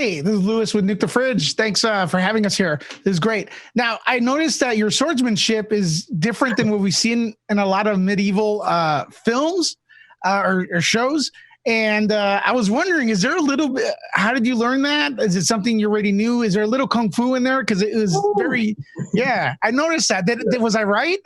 Hey, this is Lewis with Nuke the Fridge. Thanks for having us here. This is great. Now, I noticed that your swordsmanship is different than what we've seen in a lot of medieval films or shows. And I was wondering, is there a little bit, how did you learn that? Is it something you already knew? Is there a little Kung Fu in there? Because it was very, I noticed that. Was I right?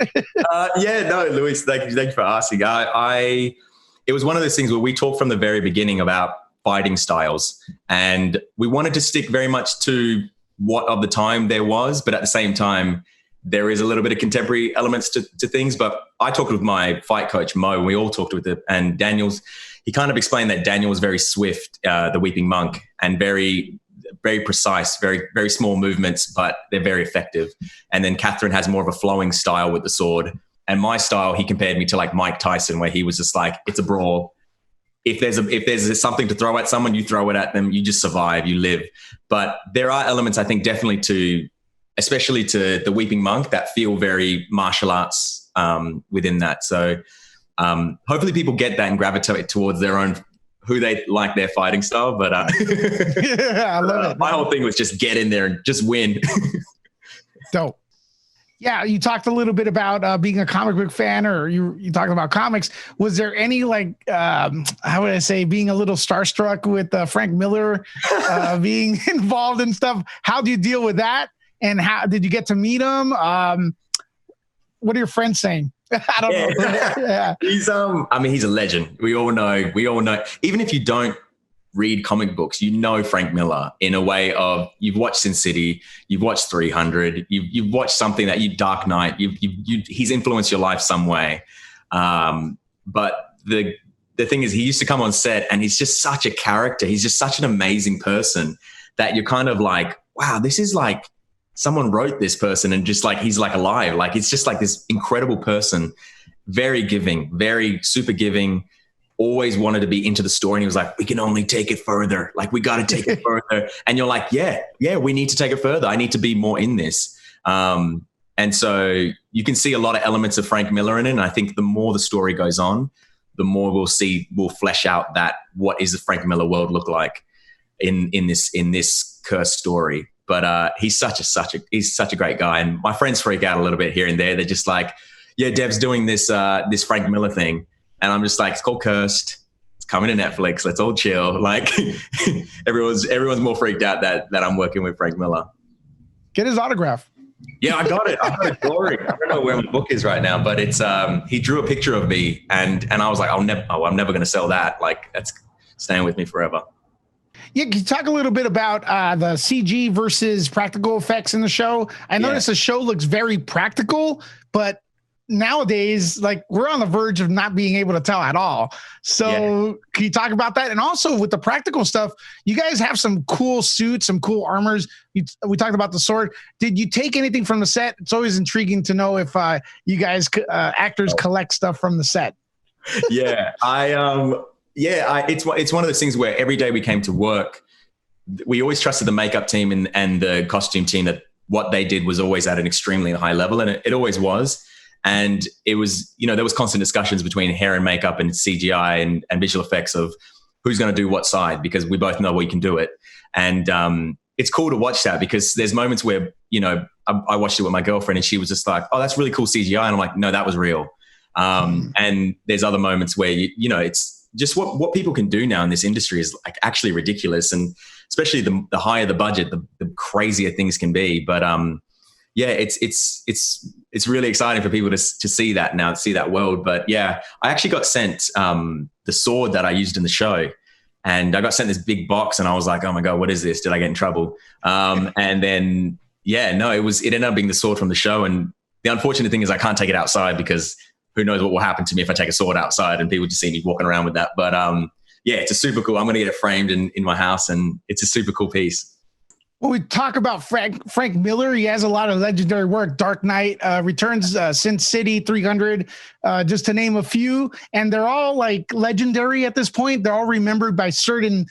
No, Louis, thank you for asking. It was one of those things where we talked from the very beginning about fighting styles, and we wanted to stick very much to what of the time there was, but at the same time, there is a little bit of contemporary elements to things. But I talked with my fight coach, Mo, and we all talked with it, and he kind of explained that Daniel was very swift, the Weeping Monk, and very, very precise, very, very small movements, but they're very effective. And then Katherine has more of a flowing style with the sword. And my style, he compared me to like Mike Tyson, where he was just like, it's a brawl. If there's something to throw at someone, you throw it at them, you just survive, you live. But there are elements, I think, definitely especially to the Weeping Monk, that feel very martial arts within that. So hopefully people get that and gravitate towards their own, who they like their fighting style. But I love it. My whole thing was just get in there and just win. Dope. Yeah, you talked a little bit about being a comic book fan, or you talked about comics. Was there any how would I say, being a little starstruck with Frank Miller being involved in stuff? How do you deal with that? And how did you get to meet him? What are your friends saying? I don't know. Yeah. He's he's a legend. We all know. Even if you don't read comic books, you know Frank Miller in a way of, you've watched Sin City, you've watched 300, you've watched something that Dark Knight, he's influenced your life some way. But the thing is, he used to come on set and he's just such a character. He's just such an amazing person that you're kind of like, wow, this is like someone wrote this person and just like, he's like alive. Like, it's just like this incredible person, very giving, very super giving, always wanted to be into the story. And he was like, we can only take it further. Like, we got to take it further. And you're like, yeah, we need to take it further. I need to be more in this. And so you can see a lot of elements of Frank Miller in it. And I think the more the story goes on, the more we'll flesh out that what is the Frank Miller world look like in this cursed story. But he's such a great guy. And my friends freak out a little bit here and there. They're just like, yeah, Dev's doing this Frank Miller thing. And I'm just like, it's called Cursed. It's coming to Netflix. Let's all chill. Like, everyone's more freaked out that I'm working with Frank Miller. Get his autograph. Yeah, I got it. I got it. Glory. I don't know where my book is right now, but it's he drew a picture of me, and I was like, I'm never going to sell that. Like, that's staying with me forever. Yeah, can you talk a little bit about the CG versus practical effects in the show? I noticed the show looks very practical, but nowadays, like, we're on the verge of not being able to tell at all. So can you talk about that? And also with the practical stuff, you guys have some cool suits, some cool armors. We talked about the sword. Did you take anything from the set? It's always intriguing to know if you guys actors collect stuff from the set. It's one of those things where every day we came to work, we always trusted the makeup team and the costume team that what they did was always at an extremely high level, and it always was. And it was, there was constant discussions between hair and makeup and CGI and visual effects of who's going to do what side, because we both know we can do it. And it's cool to watch that, because there's moments where, I watched it with my girlfriend and she was just like, oh, that's really cool CGI. And I'm like, no, that was real. And there's other moments where, it's just what people can do now in this industry is like actually ridiculous. And especially the higher the budget, the crazier things can be. But it's really exciting for people to see that now, to see that world. But yeah, I actually got sent the sword that I used in the show, and I got sent this big box, and I was like, oh my God, what is this? Did I get in trouble? And then, it ended up being the sword from the show. And the unfortunate thing is I can't take it outside, because who knows what will happen to me if I take a sword outside and people just see me walking around with that. But it's a super cool, I'm going to get it framed in my house, and it's a super cool piece. When we talk about Frank Miller, he has a lot of legendary work. Dark Knight Returns, Sin City, 300, just to name a few. And they're all like legendary at this point. They're all remembered by certain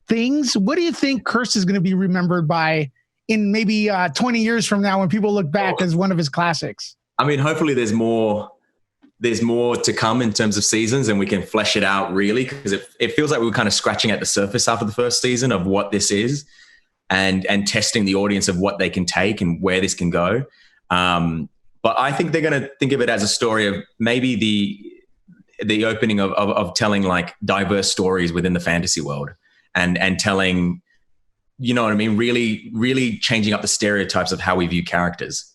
things. What do you think Curse is going to be remembered by in maybe 20 years from now when people look back as one of his classics? I mean, hopefully there's more to come in terms of seasons, and we can flesh it out really, because it feels like we were kind of scratching at the surface after the first season of what this is. and testing the audience of what they can take and where this can go. But I think they're going to think of it as a story of maybe the opening of telling like diverse stories within the fantasy world and telling, you know what I mean? Really, really changing up the stereotypes of how we view characters.